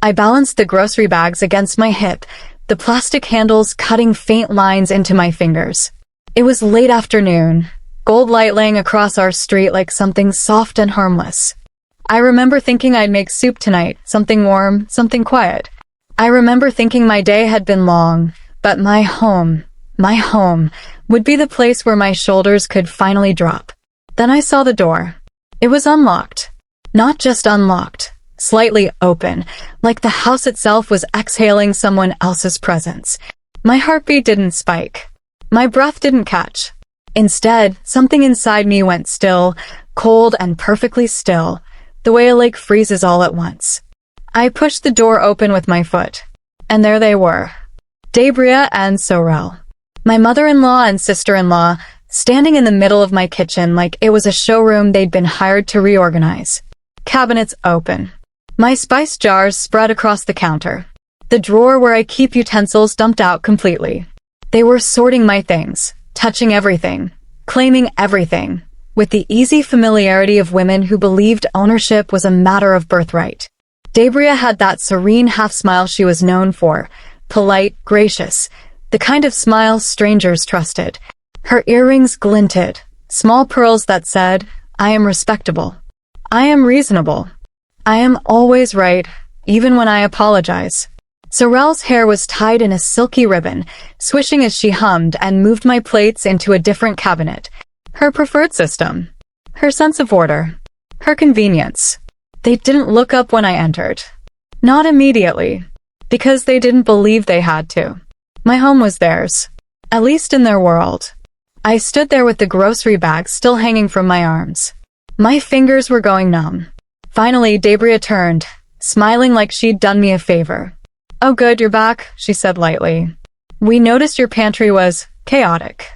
I balanced the grocery bags against my hip, the plastic handles cutting faint lines into my fingers. It was late afternoon, gold light laying across our street like something soft and harmless. I remember thinking I'd make soup tonight, something warm, something quiet. I remember thinking my day had been long, but my home, would be the place where my shoulders could finally drop. Then I saw the door. It was unlocked. Not just unlocked, slightly open, like the house itself was exhaling someone else's presence. My heartbeat didn't spike. My breath didn't catch. Instead, something inside me went still, cold and perfectly still, the way a lake freezes all at once. I pushed the door open with my foot. And there they were. Debria and Sorel. My mother-in-law and sister-in-law, standing in the middle of my kitchen like it was a showroom they'd been hired to reorganize. Cabinets open. My spice jars spread across the counter. The drawer where I keep utensils dumped out completely. They were sorting my things, touching everything, claiming everything, with the easy familiarity of women who believed ownership was a matter of birthright. Debria had that serene half-smile she was known for, polite, gracious, the kind of smile strangers trusted. Her earrings glinted, small pearls that said, "I am respectable. I am reasonable. I am always right, even when I apologize." Sorel's hair was tied in a silky ribbon, swishing as she hummed and moved my plates into a different cabinet. Her preferred system. Her sense of order. Her convenience. They didn't look up when I entered. Not immediately. Because they didn't believe they had to. My home was theirs. At least in their world. I stood there with the grocery bag still hanging from my arms. My fingers were going numb. Finally, Debria turned, smiling like she'd done me a favor. "Oh good, you're back," she said lightly. "We noticed your pantry was chaotic.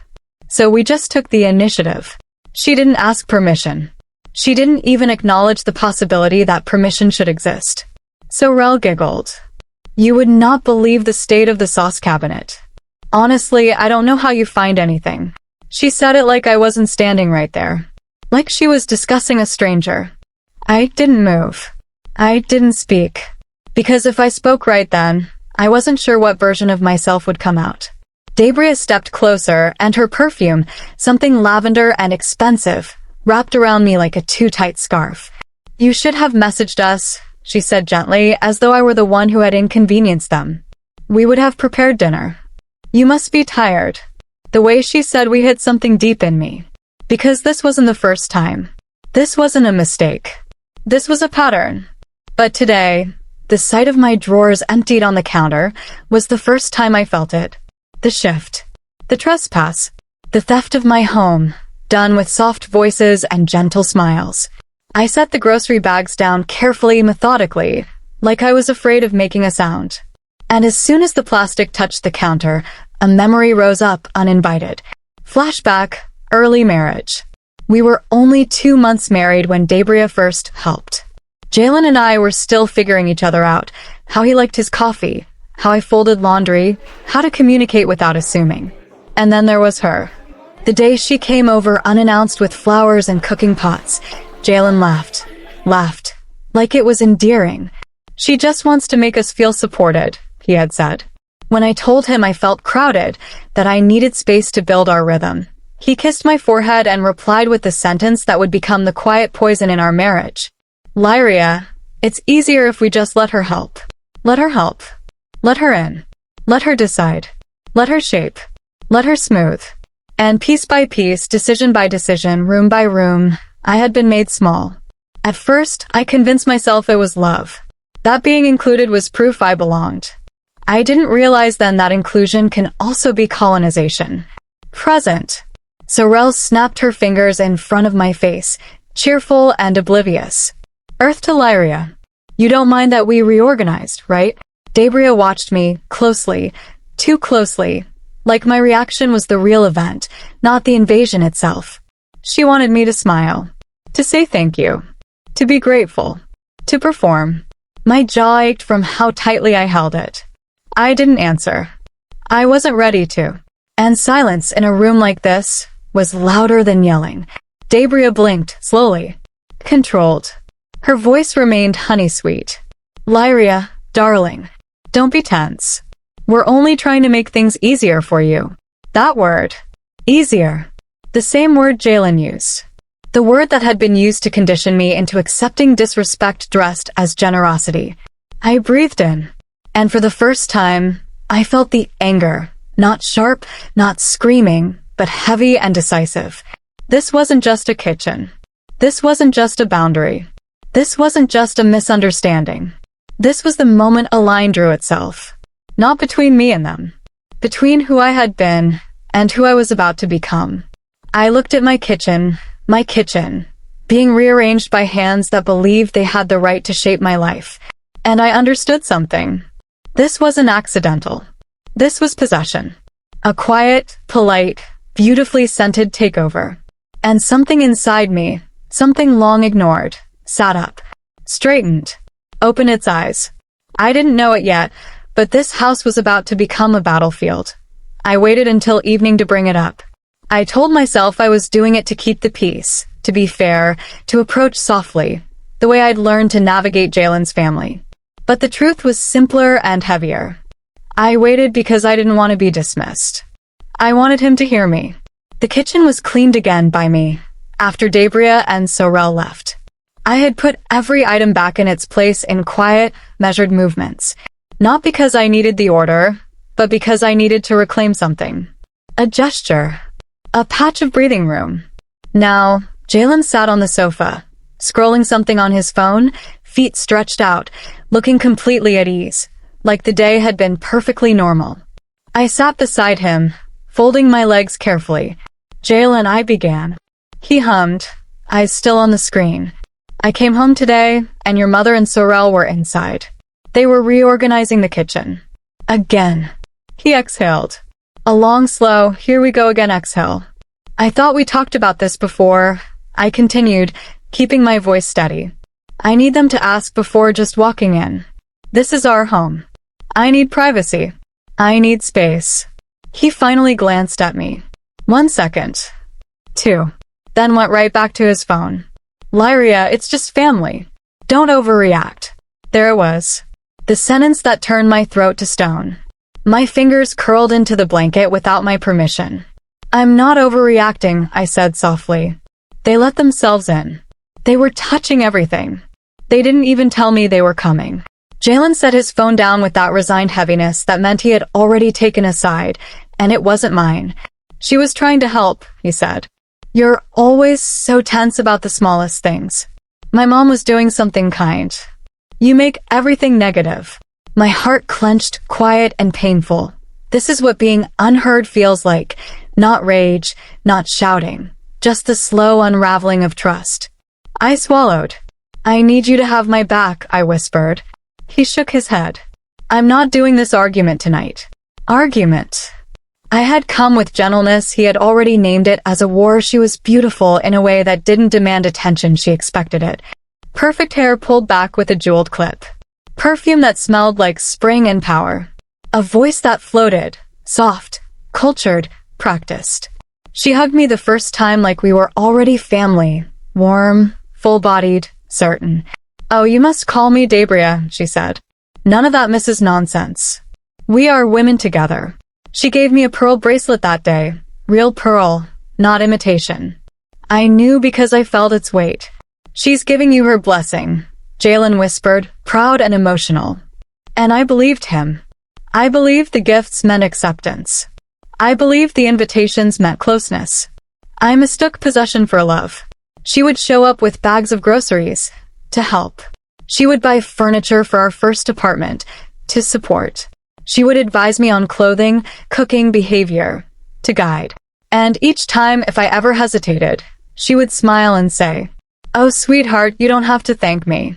So we just took the initiative." She didn't ask permission. She didn't even acknowledge the possibility that permission should exist. Sorel giggled. "You would not believe the state of the sauce cabinet. Honestly, I don't know how you find anything." She said it like I wasn't standing right there. Like she was discussing a stranger. I didn't move. I didn't speak. Because if I spoke right then, I wasn't sure what version of myself would come out. Debria stepped closer, and her perfume, something lavender and expensive, wrapped around me like a too-tight scarf. "You should have messaged us," she said gently, as though I were the one who had inconvenienced them. "We would have prepared dinner. You must be tired." The way she said we hit something deep in me. Because this wasn't the first time. This wasn't a mistake. This was a pattern. But today, the sight of my drawers emptied on the counter was the first time I felt it. The shift. The trespass. The theft of my home, done with soft voices and gentle smiles. I set the grocery bags down carefully, methodically, like I was afraid of making a sound. And as soon as the plastic touched the counter, a memory rose up uninvited. Flashback, early marriage. We were only 2 months married when Debria first helped. Jalen and I were still figuring each other out, how he liked his coffee, how I folded laundry, how to communicate without assuming. And then there was her. The day she came over unannounced with flowers and cooking pots, Jalen laughed, like it was endearing. "She just wants to make us feel supported," he had said. When I told him I felt crowded, that I needed space to build our rhythm, he kissed my forehead and replied with the sentence that would become the quiet poison in our marriage. "Lyria, it's easier if we just let her help. Let her help. Let her in. Let her decide. Let her shape. Let her smooth." And piece by piece, decision by decision, room by room, I had been made small. At first, I convinced myself it was love. That being included was proof I belonged. I didn't realize then that inclusion can also be colonization. Present. Sorel snapped her fingers in front of my face, cheerful and oblivious. "Earth to Lyria. You don't mind that we reorganized, right?" Debria watched me, closely, too closely, like my reaction was the real event, not the invasion itself. She wanted me to smile, to say thank you, to be grateful, to perform. My jaw ached from how tightly I held it. I didn't answer. I wasn't ready to. And silence in a room like this was louder than yelling. Debria blinked, slowly. Controlled. Her voice remained honey-sweet. "Lyria, Darling, don't be tense. We're only trying to make things easier for you. That word. Easier. The same word Jalen used. The word that had been used to condition me into accepting disrespect dressed as generosity. I breathed in, and for the first time, I felt the anger. Not sharp, not screaming, but heavy and decisive. This wasn't just a kitchen. This wasn't just a boundary. This wasn't just a misunderstanding. This was the moment a line drew itself. Not between me and them. Between who I had been and who I was about to become. I looked at my kitchen, being rearranged by hands that believed they had the right to shape my life. And I understood something. This wasn't accidental. This was possession. A quiet, polite, beautifully scented takeover. And something inside me, something long ignored, sat up, straightened, opened its eyes. I didn't know it yet, but this house was about to become a battlefield. I waited until evening to bring it up. I told myself I was doing it to keep the peace, to be fair, to approach softly, the way I'd learned to navigate Jalen's family. But the truth was simpler and heavier. I waited because I didn't want to be dismissed. I wanted him to hear me. The kitchen was cleaned again by me, after Debria and Sorel left. I had put every item back in its place in quiet, measured movements. Not because I needed the order, but because I needed to reclaim something. A gesture. A patch of breathing room. Now, Jalen sat on the sofa, scrolling something on his phone, feet stretched out, looking completely at ease, like the day had been perfectly normal. I sat beside him, folding my legs carefully. Jalen, I began. He hummed, eyes still on the screen. I came home today, and your mother and Sorel were inside. They were reorganizing the kitchen. Again. He exhaled. A long, slow, here we go again exhale. I thought we talked about this before. I continued, keeping my voice steady. I need them to ask before just walking in. This is our home. I need privacy. I need space. He finally glanced at me. 1 second. 2. Then went right back to his phone. Lyria, it's just family. Don't overreact. There it was. The sentence that turned my throat to stone. My fingers curled into the blanket without my permission. I'm not overreacting, I said softly. They let themselves in. They were touching everything. They didn't even tell me they were coming. Jalen set his phone down with that resigned heaviness that meant he had already taken a side, and it wasn't mine. She was trying to help, he said. You're always so tense about the smallest things. My mom was doing something kind. You make everything negative. My heart clenched, quiet and painful. This is what being unheard feels like. Not rage, not shouting. Just the slow unraveling of trust. I swallowed. I need you to have my back, I whispered. He shook his head. I'm not doing this argument tonight. Argument. I had come with gentleness. He had already named it as a war. She was beautiful in a way that didn't demand attention. She expected it. Perfect hair pulled back with a jeweled clip. Perfume that smelled like spring and power. A voice that floated, soft, cultured, practiced. She hugged me the first time like we were already family. Warm, full-bodied, certain. Oh, you must call me Debria, she said. None of that Mrs. Nonsense. We are women together. She gave me a pearl bracelet that day. Real pearl, not imitation. I knew because I felt its weight. She's giving you her blessing, Jalen whispered, proud and emotional. And I believed him. I believed the gifts meant acceptance. I believed the invitations meant closeness. I mistook possession for love. She would show up with bags of groceries, to help. She would buy furniture for our first apartment, to support. She would advise me on clothing, cooking, behavior, to guide. And each time, if I ever hesitated, she would smile and say, Oh, sweetheart, you don't have to thank me.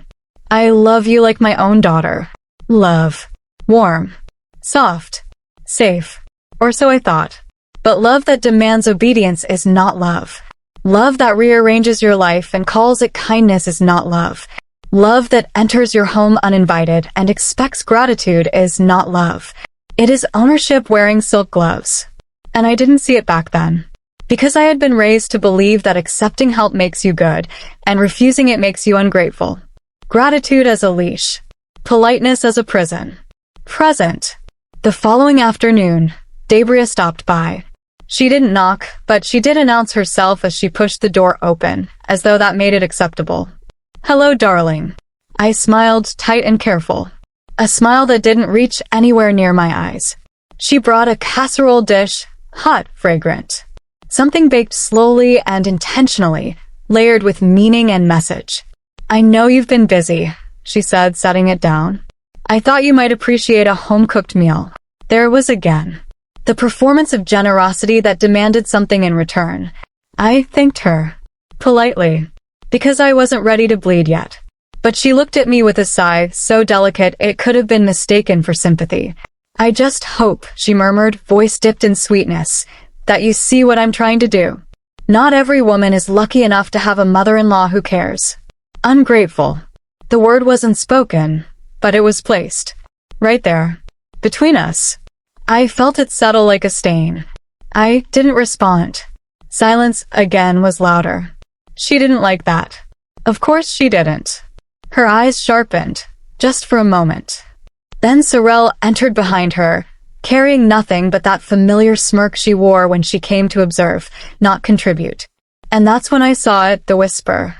I love you like my own daughter. Love. Warm. Soft. Safe. Or so I thought. But love that demands obedience is not love. Love that rearranges your life and calls it kindness is not love. Love that enters your home uninvited and expects gratitude is not love. It is ownership wearing silk gloves. And I didn't see it back then. Because I had been raised to believe that accepting help makes you good, and refusing it makes you ungrateful. Gratitude as a leash. Politeness as a prison. Present. The following afternoon, Lyria stopped by. She didn't knock, but she did announce herself as she pushed the door open, as though that made it acceptable. "Hello, darling." I smiled, tight and careful. A smile that didn't reach anywhere near my eyes. She brought a casserole dish, hot, fragrant. Something baked slowly and intentionally, layered with meaning and message. "I know you've been busy," she said, setting it down. "I thought you might appreciate a home-cooked meal." There it was again. The performance of generosity that demanded something in return. I thanked her. Politely. Because I wasn't ready to bleed yet. But she looked at me with a sigh, so delicate it could have been mistaken for sympathy. "I just hope," she murmured, voice dipped in sweetness, "that you see what I'm trying to do. Not every woman is lucky enough to have a mother-in-law who cares." Ungrateful. The word wasn't spoken, but it was placed. Right there. Between us. I felt it settle like a stain. I didn't respond. Silence, again, was louder. She didn't like that. Of course she didn't. Her eyes sharpened, just for a moment. Then Sorel entered behind her, carrying nothing but that familiar smirk she wore when she came to observe, not contribute. And that's when I saw it, the whisper.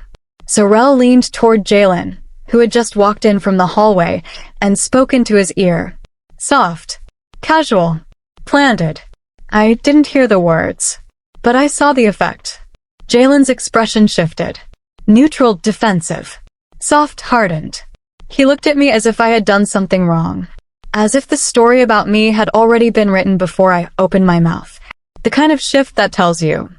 Sorel leaned toward Jalen, who had just walked in from the hallway, and spoke into his ear. Soft. Casual. Planted. I didn't hear the words, but I saw the effect. Jalen's expression shifted. Neutral, defensive. Soft, hardened. He looked at me as if I had done something wrong. As if the story about me had already been written before I opened my mouth. The kind of shift that tells you.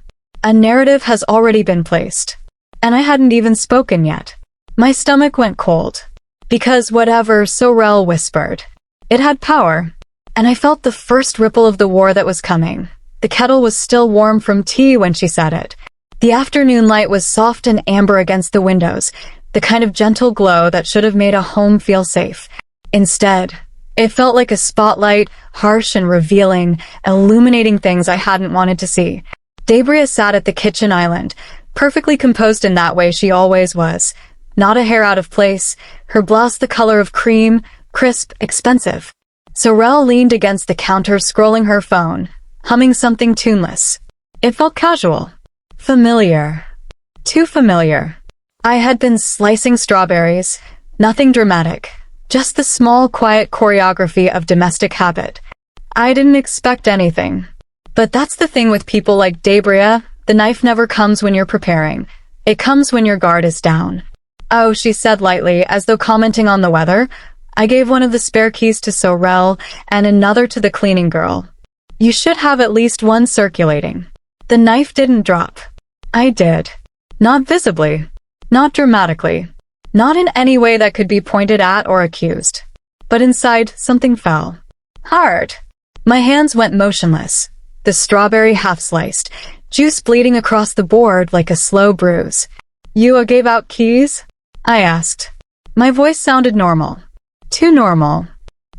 A narrative has already been placed. And I hadn't even spoken yet. My stomach went cold. Because whatever Sorel whispered, it had power. And I felt the first ripple of the war that was coming. The kettle was still warm from tea when she said it. The afternoon light was soft and amber against the windows, the kind of gentle glow that should have made a home feel safe. Instead, it felt like a spotlight, harsh and revealing, illuminating things I hadn't wanted to see. Lyria sat at the kitchen island, perfectly composed in that way she always was. Not a hair out of place, her blouse the color of cream, crisp, expensive. Sorel leaned against the counter scrolling her phone, humming something tuneless. It felt casual. Familiar. Too familiar. I had been slicing strawberries. Nothing dramatic. Just the small, quiet choreography of domestic habit. I didn't expect anything. But that's the thing with people like Lyria, the knife never comes when you're preparing. It comes when your guard is down. "Oh," she said lightly, as though commenting on the weather. I gave one of the spare keys to Sorel and another to the cleaning girl. "You should have at least one circulating." The knife didn't drop. I did. Not visibly. Not dramatically. Not in any way that could be pointed at or accused. But inside, something fell. Hard. My hands went motionless. The strawberry half-sliced, juice bleeding across the board like a slow bruise. "You gave out keys?" I asked. My voice sounded normal. Too normal.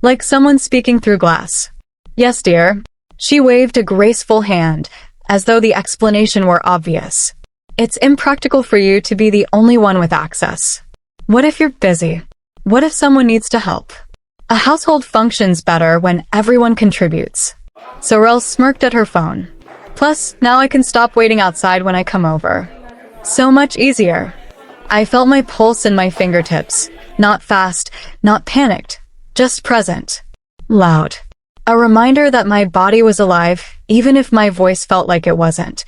Like someone speaking through glass. "Yes, dear." She waved a graceful hand, as though the explanation were obvious. "It's impractical for you to be the only one with access. What if you're busy? What if someone needs to help? A household functions better when everyone contributes." Sorel smirked at her phone. "Plus, now I can stop waiting outside when I come over. So much easier." I felt my pulse in my fingertips. Not fast, not panicked, just present. Loud. A reminder that my body was alive, even if my voice felt like it wasn't.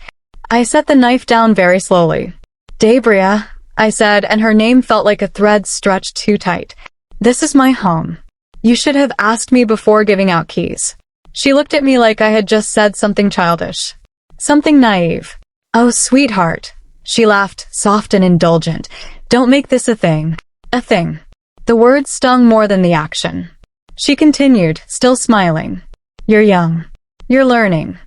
I set the knife down very slowly. "Lyria," I said, and her name felt like a thread stretched too tight. "This is my home. You should have asked me before giving out keys." She looked at me like I had just said something childish. Something naive. "Oh, sweetheart." She laughed, soft and indulgent. "Don't make this a thing. A thing." The words stung more than the action. She continued, still smiling. "You're young. You're learning.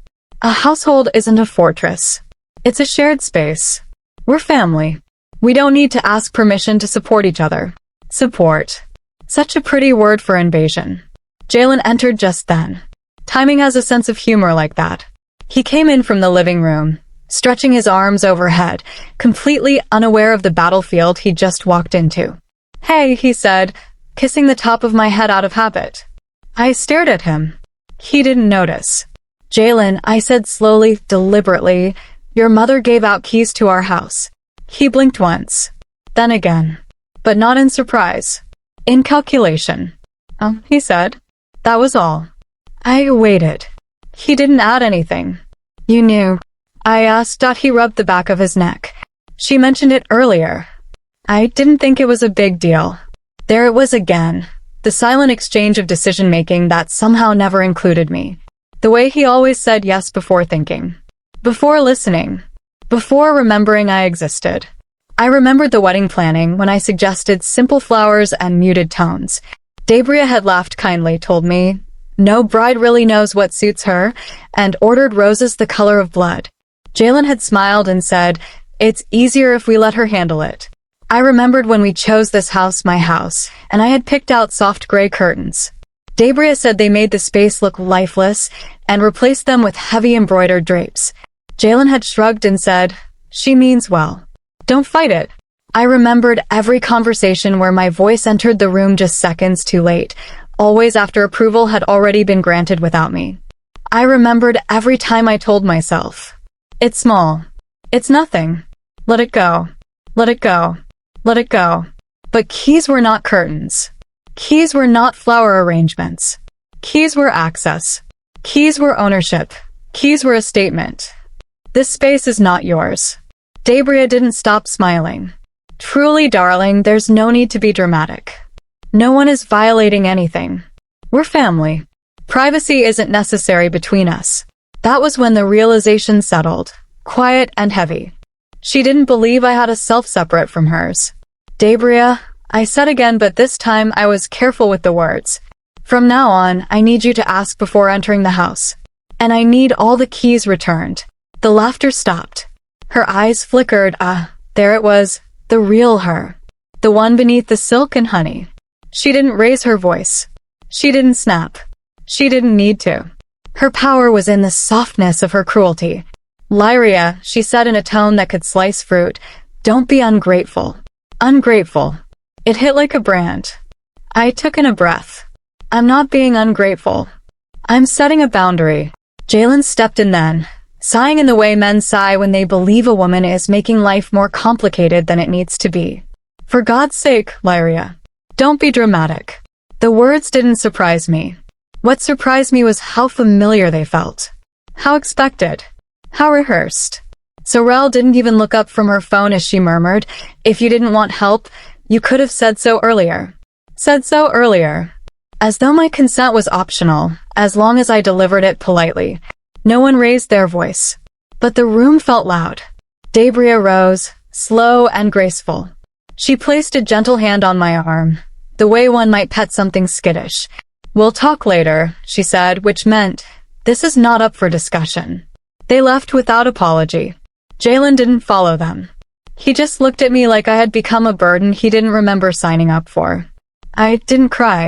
A household isn't a fortress. It's a shared space. We're family. We don't need to ask permission to support each other." Support. Such a pretty word for invasion. Jalen entered just then. Timing has a sense of humor like that. He came in from the living room, stretching his arms overhead, completely unaware of the battlefield he'd just walked into. "Hey," he said, kissing the top of my head out of habit. I stared at him. He didn't notice. "Jalen," I said slowly, deliberately, "your mother gave out keys to our house." He blinked once. Then again. But not in surprise. In calculation. He said. That was all. I waited. He didn't add anything. "You knew?" I asked. He rubbed the back of his neck. "She mentioned it earlier." I didn't think it was a big deal. There it was again. The silent exchange of decision-making that somehow never included me. The way he always said yes before thinking. Before listening. Before remembering I existed. I remembered the wedding planning when I suggested simple flowers and muted tones. Debria had laughed kindly, told me, "No bride really knows what suits her," and ordered roses the color of blood. Jalen had smiled and said, "It's easier if we let her handle it." I remembered when we chose this house, my house, and I had picked out soft gray curtains. Debria said they made the space look lifeless and replaced them with heavy embroidered drapes. Jalen had shrugged and said, "She means well. Don't fight it." I remembered every conversation where my voice entered the room just seconds too late, always after approval had already been granted without me. I remembered every time I told myself, "It's small. It's nothing. Let it go. Let it go. Let it go." But keys were not curtains. Keys were not flower arrangements. Keys were access. Keys were ownership. Keys were a statement. "This space is not yours." Debria didn't stop smiling. "Truly, darling, there's no need to be dramatic. No one is violating anything. We're family. Privacy isn't necessary between us." That was when the realization settled, quiet and heavy. She didn't believe I had a self separate from hers. "Debria," I said again, but this time I was careful with the words. "From now on, I need you to ask before entering the house. And I need all the keys returned." The laughter stopped. Her eyes flickered. There it was, the real her. The one beneath the silk and honey. She didn't raise her voice. She didn't snap. She didn't need to. Her power was in the softness of her cruelty. "Lyria," she said in a tone that could slice fruit, "don't be ungrateful." Ungrateful. It hit like a brand. I took in a breath. "I'm not being ungrateful. I'm setting a boundary." Jalen stepped in then, sighing in the way men sigh when they believe a woman is making life more complicated than it needs to be. "For God's sake, Lyria, don't be dramatic." The words didn't surprise me. What surprised me was how familiar they felt. How expected. How rehearsed. Sorrel didn't even look up from her phone as she murmured, "If you didn't want help, you could have said so earlier." Said so earlier. As though my consent was optional, as long as I delivered it politely. No one raised their voice. But the room felt loud. Debria rose, slow and graceful. She placed a gentle hand on my arm, the way one might pet something skittish. "We'll talk later," she said, which meant, this is not up for discussion. They left without apology. Jalen didn't follow them. He just looked at me like I had become a burden he didn't remember signing up for. I didn't cry.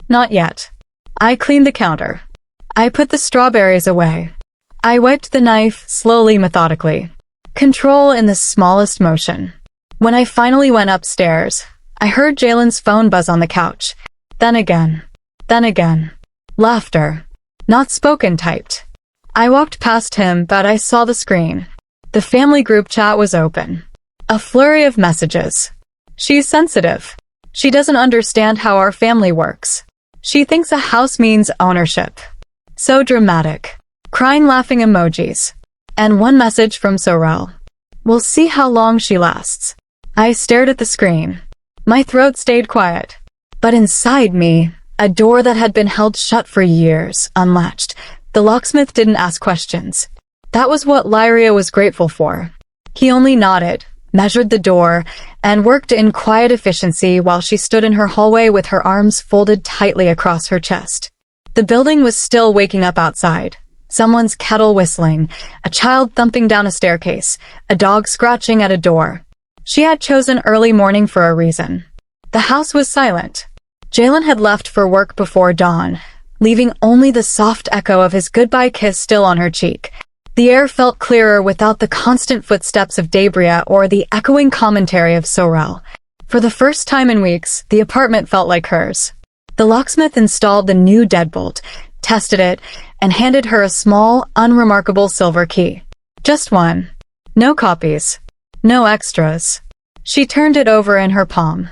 Not yet. I cleaned the counter. I put the strawberries away. I wiped the knife, slowly, methodically. Control in the smallest motion. When I finally went upstairs, I heard Jalen's phone buzz on the couch. Then again. Then again. Laughter. Not spoken, typed. I walked past him, but I saw the screen. The family group chat was open. A flurry of messages. "She's sensitive. She doesn't understand how our family works. She thinks a house means ownership." So dramatic. Crying, laughing emojis. And one message from Sorrel. "We'll see how long she lasts." I stared at the screen. My throat stayed quiet. But inside me, a door that had been held shut for years, unlatched. The locksmith didn't ask questions. That was what Lyria was grateful for. He only nodded, measured the door, and worked in quiet efficiency while she stood in her hallway with her arms folded tightly across her chest. The building was still waking up outside. Someone's kettle whistling, a child thumping down a staircase, a dog scratching at a door. She had chosen early morning for a reason. The house was silent. Jalen had left for work before dawn, leaving only the soft echo of his goodbye kiss still on her cheek. The air felt clearer without the constant footsteps of Debria or the echoing commentary of Sorrel. For the first time in weeks, the apartment felt like hers. The locksmith installed the new deadbolt, tested it, and handed her a small, unremarkable silver key. Just one. No copies. No extras. She turned it over in her palm.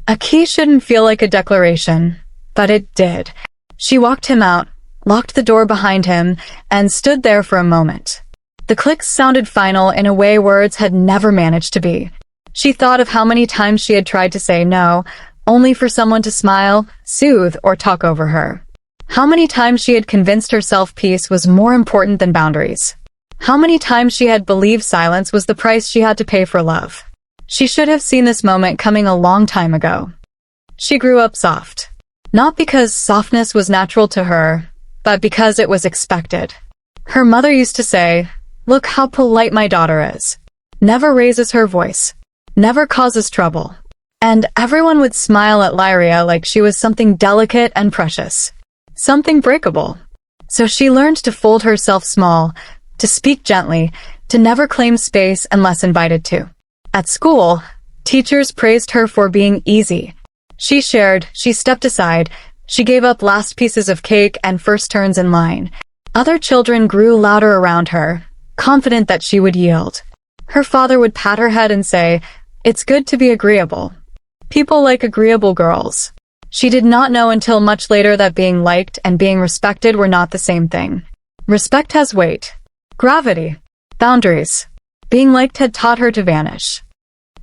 A key shouldn't feel like a declaration, but it did. She walked him out, locked the door behind him, and stood there for a moment. The clicks sounded final in a way words had never managed to be. She thought of how many times she had tried to say no, only for someone to smile, soothe, or talk over her. How many times she had convinced herself peace was more important than boundaries. How many times she had believed silence was the price she had to pay for love. She should have seen this moment coming a long time ago. She grew up soft. Not because softness was natural to her, but because it was expected. Her mother used to say, "Look how polite my daughter is. Never raises her voice. Never causes trouble." And everyone would smile at Lyria like she was something delicate and precious. Something breakable. So she learned to fold herself small, to speak gently, to never claim space unless invited to. At school, teachers praised her for being easy. She shared, she stepped aside, she gave up last pieces of cake and first turns in line. Other children grew louder around her, confident that she would yield. Her father would pat her head and say, "It's good to be agreeable. People like agreeable girls." She did not know until much later that being liked and being respected were not the same thing. Respect has weight, gravity, boundaries. Being liked had taught her to vanish.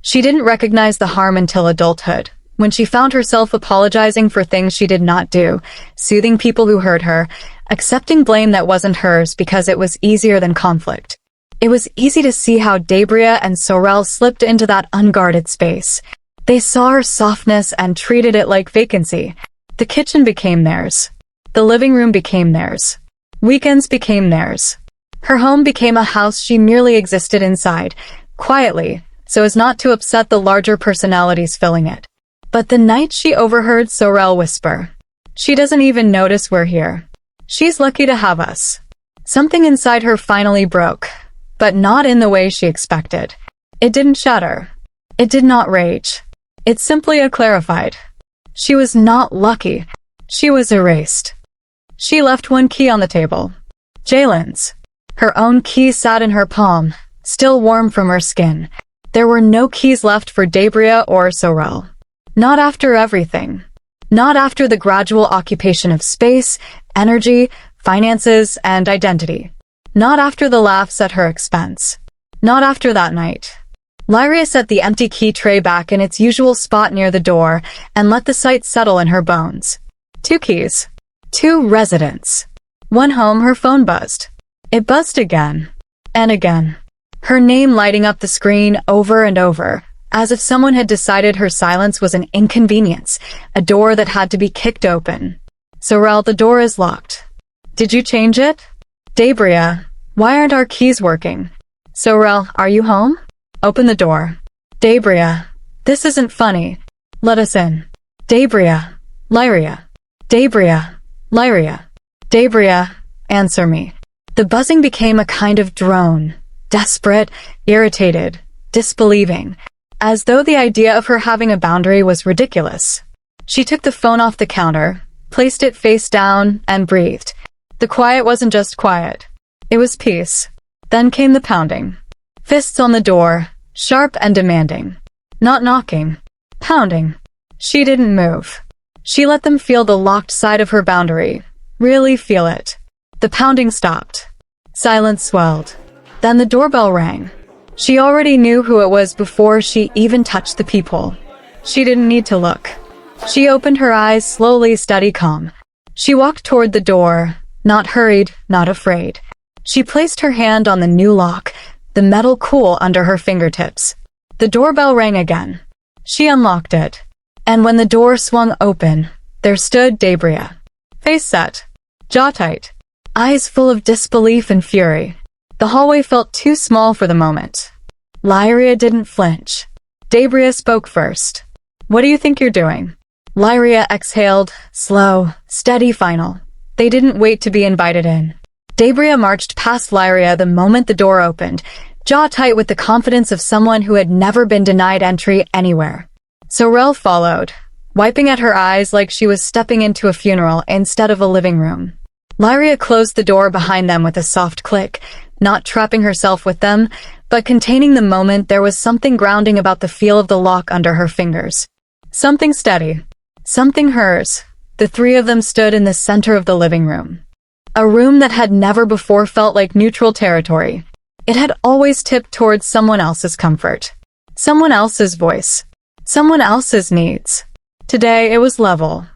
She didn't recognize the harm until adulthood, when she found herself apologizing for things she did not do, soothing people who hurt her, accepting blame that wasn't hers because it was easier than conflict. It was easy to see how Debria and Sorel slipped into that unguarded space. They saw her softness and treated it like vacancy. The kitchen became theirs. The living room became theirs. Weekends became theirs. Her home became a house she merely existed inside, quietly, so as not to upset the larger personalities filling it. But the night she overheard Sorel whisper, "She doesn't even notice we're here. She's lucky to have us." Something inside her finally broke, but not in the way she expected. It didn't shatter. It did not rage. It simply clarified. She was not lucky. She was erased. She left one key on the table. Jalen's. Her own key sat in her palm, still warm from her skin. There were no keys left for Debria or Sorel. Not after everything. Not after the gradual occupation of space, energy, finances, and identity. Not after the laughs at her expense. Not after that night. Lyria set the empty key tray back in its usual spot near the door and let the sight settle in her bones. 2 keys. 2 residents. One home. Her phone buzzed. It buzzed again. And again. Her name lighting up the screen over and over, as if someone had decided her silence was an inconvenience, a door that had to be kicked open. "Sorel, the door is locked." "Did you change it?" "Debria, why aren't our keys working?" "Sorel, are you home?" "Open the door." "Debria, this isn't funny. Let us in." "Debria, Lyria. Debria, Lyria. Debria, answer me." The buzzing became a kind of drone, desperate, irritated, disbelieving, as though the idea of her having a boundary was ridiculous. She took the phone off the counter, placed it face down, and breathed. The quiet wasn't just quiet. It was peace. Then came the pounding. Fists on the door, sharp and demanding. Not knocking. Pounding. She didn't move. She let them feel the locked side of her boundary. Really feel it. The pounding stopped. Silence swelled. Then the doorbell rang. She already knew who it was before she even touched the peephole. She didn't need to look. She opened her eyes slowly, steady, calm. She walked toward the door, not hurried, not afraid. She placed her hand on the new lock, the metal cool under her fingertips. The doorbell rang again. She unlocked it. And when the door swung open, there stood Debria. Face set. Jaw tight. Eyes full of disbelief and fury. The hallway felt too small for the moment. Lyria didn't flinch. Debria spoke first. "What do you think you're doing?" Lyria exhaled, slow, steady, final. They didn't wait to be invited in. Debria marched past Lyria the moment the door opened, jaw tight with the confidence of someone who had never been denied entry anywhere. Sorel followed, wiping at her eyes like she was stepping into a funeral instead of a living room. Lyria closed the door behind them with a soft click, not trapping herself with them, but containing the moment. There was something grounding about the feel of the lock under her fingers. Something steady. Something hers. The three of them stood in the center of the living room. A room that had never before felt like neutral territory. It had always tipped towards someone else's comfort. Someone else's voice. Someone else's needs. Today it was level.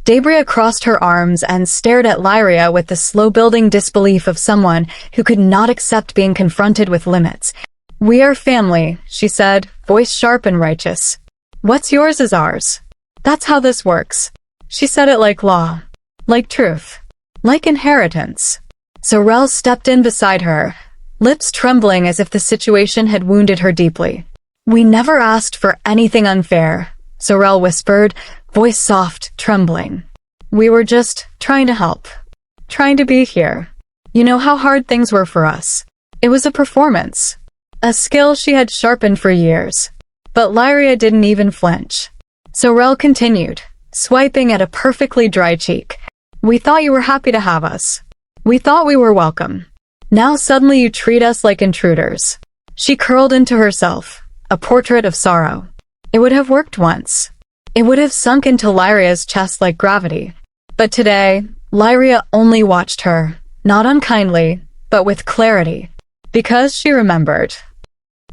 Debria crossed her arms and stared at Lyria with the slow-building disbelief of someone who could not accept being confronted with limits. "We are family," she said, voice sharp and righteous. "What's yours is ours. That's how this works." She said it like law. Like truth. Like inheritance. Sorel stepped in beside her, lips trembling as if the situation had wounded her deeply. "We never asked for anything unfair," Sorel whispered, voice soft, trembling. "We were just trying to help. Trying to be here. You know how hard things were for us." It was a performance. A skill she had sharpened for years. But Lyria didn't even flinch. Sorel continued, swiping at a perfectly dry cheek. "We thought you were happy to have us. We thought we were welcome. Now suddenly you treat us like intruders." She curled into herself, a portrait of sorrow. It would have worked once. It would have sunk into Lyria's chest like gravity. But today, Lyria only watched her, not unkindly, but with clarity. Because she remembered.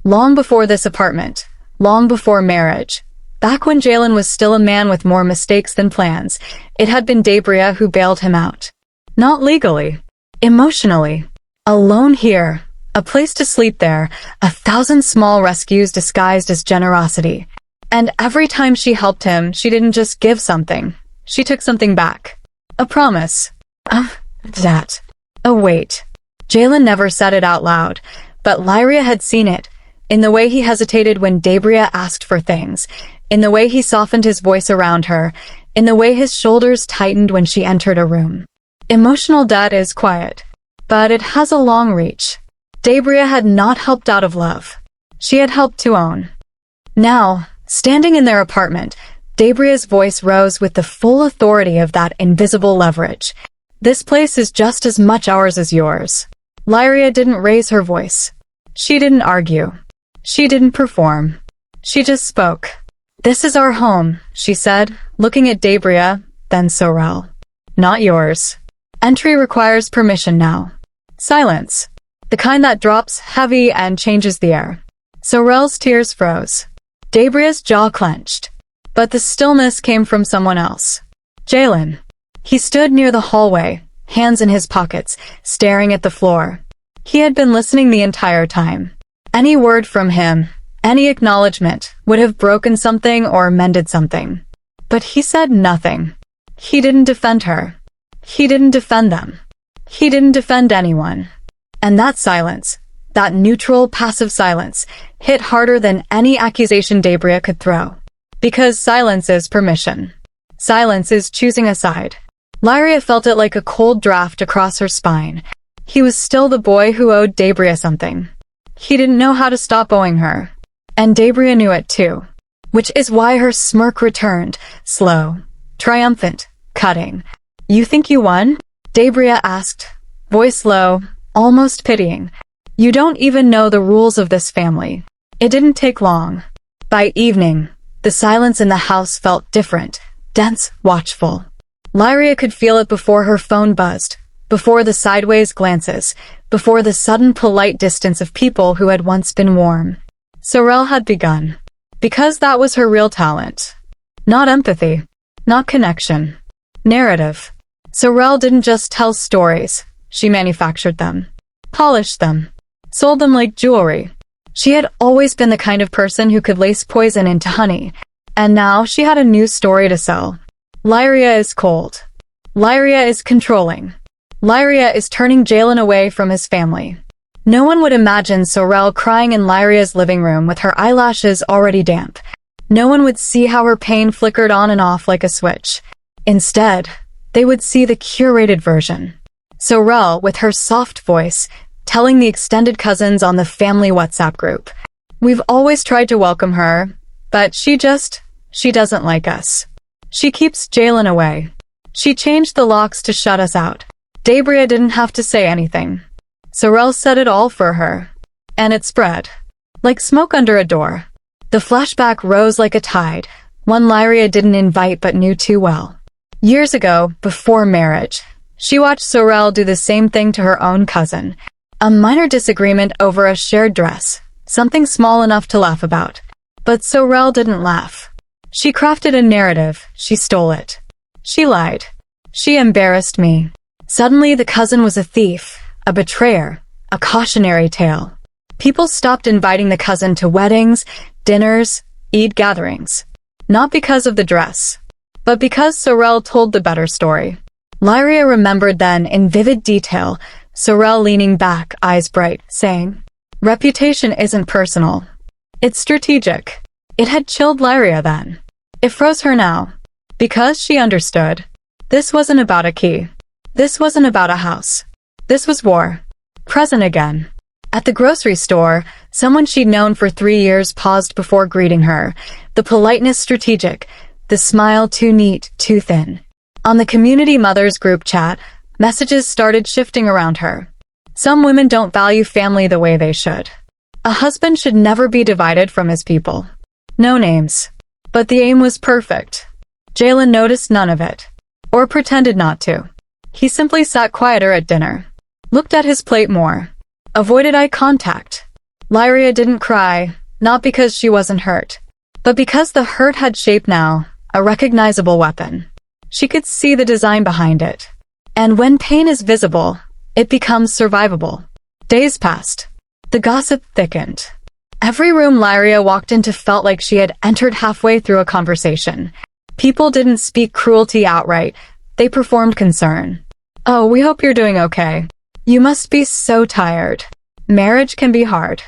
Long before this apartment, long before marriage, back when Jalen was still a man with more mistakes than plans, it had been Debria who bailed him out. Not legally. Emotionally. Alone here. A place to sleep there. 1,000 small rescues disguised as generosity. And every time she helped him, she didn't just give something. She took something back. A promise. That. A wait. Jalen never said it out loud, but Lyria had seen it, in the way he hesitated when Debria asked for things, in the way he softened his voice around her, in the way his shoulders tightened when she entered a room. Emotional debt is quiet, but it has a long reach. Debria had not helped out of love. She had helped to own. Now, standing in their apartment, Debria's voice rose with the full authority of that invisible leverage. "This place is just as much ours as yours." Lyria didn't raise her voice. She didn't argue. She didn't perform. She just spoke. "This is our home," she said, looking at Debria, then Sorel. "Not yours. Entry requires permission now." Silence. The kind that drops heavy and changes the air. Sorel's tears froze. Debria's jaw clenched. But the stillness came from someone else. Jalen. He stood near the hallway, hands in his pockets, staring at the floor. He had been listening the entire time. Any word from him, any acknowledgement, would have broken something or mended something. But he said nothing. He didn't defend her. He didn't defend them. He didn't defend anyone. And that silence, that neutral, passive silence, hit harder than any accusation Debria could throw. Because silence is permission. Silence is choosing a side. Lyria felt it like a cold draft across her spine. He was still the boy who owed Debria something. He didn't know how to stop owing her. And Debria knew it too. Which is why her smirk returned, slow, triumphant, cutting. "You think you won?" Debria asked, voice low, almost pitying. "You don't even know the rules of this family." It didn't take long. By evening, the silence in the house felt different, dense, watchful. Lyria could feel it before her phone buzzed, before the sideways glances, before the sudden polite distance of people who had once been warm. Sorel had begun. Because that was her real talent. Not empathy. Not connection. Narrative. Sorel didn't just tell stories. She manufactured them. Polished them. Sold them like jewelry. She had always been the kind of person who could lace poison into honey. And now she had a new story to sell. Lyria is cold. Lyria is controlling. Lyria is turning Jalen away from his family. No one would imagine Sorel crying in Lyria's living room with her eyelashes already damp. No one would see how her pain flickered on and off like a switch. Instead, they would see the curated version. Sorel, with her soft voice, telling the extended cousins on the family WhatsApp group. "We've always tried to welcome her, but she She doesn't like us. She keeps Jalen away. She changed the locks to shut us out. Debria didn't have to say anything. Sorrel said it all for her. And it spread. Like smoke under a door. The flashback rose like a tide, one Lyria didn't invite but knew too well. Years ago, before marriage, she watched Sorrel do the same thing to her own cousin. A minor disagreement over a shared dress, something small enough to laugh about. But Sorrel didn't laugh. She crafted a narrative, she stole it. She lied. She embarrassed me. Suddenly the cousin was a thief, a betrayer, a cautionary tale. People stopped inviting the cousin to weddings, dinners, Eid gatherings. Not because of the dress, but because Sorrel told the better story. Lyria remembered then in vivid detail, Sorrel leaning back, eyes bright, saying, "Reputation isn't personal. It's strategic." It had chilled Lyria then. It froze her now. Because she understood. This wasn't about a key. This wasn't about a house. This was war. Present again. At the grocery store, someone she'd known for 3 years paused before greeting her. The politeness strategic, the smile too neat, too thin. On the community mothers group chat, messages started shifting around her. Some women don't value family the way they should. A husband should never be divided from his people. No names. But the aim was perfect. Jalen noticed none of it. Or pretended not to. He simply sat quieter at dinner. Looked at his plate more. Avoided eye contact. Lyria didn't cry, not because she wasn't hurt, but because the hurt had shape now, a recognizable weapon. She could see the design behind it. And when pain is visible, it becomes survivable. Days passed. The gossip thickened. Every room Lyria walked into felt like she had entered halfway through a conversation. People didn't speak cruelty outright, they performed concern. "Oh, we hope you're doing okay. You must be so tired. Marriage can be hard.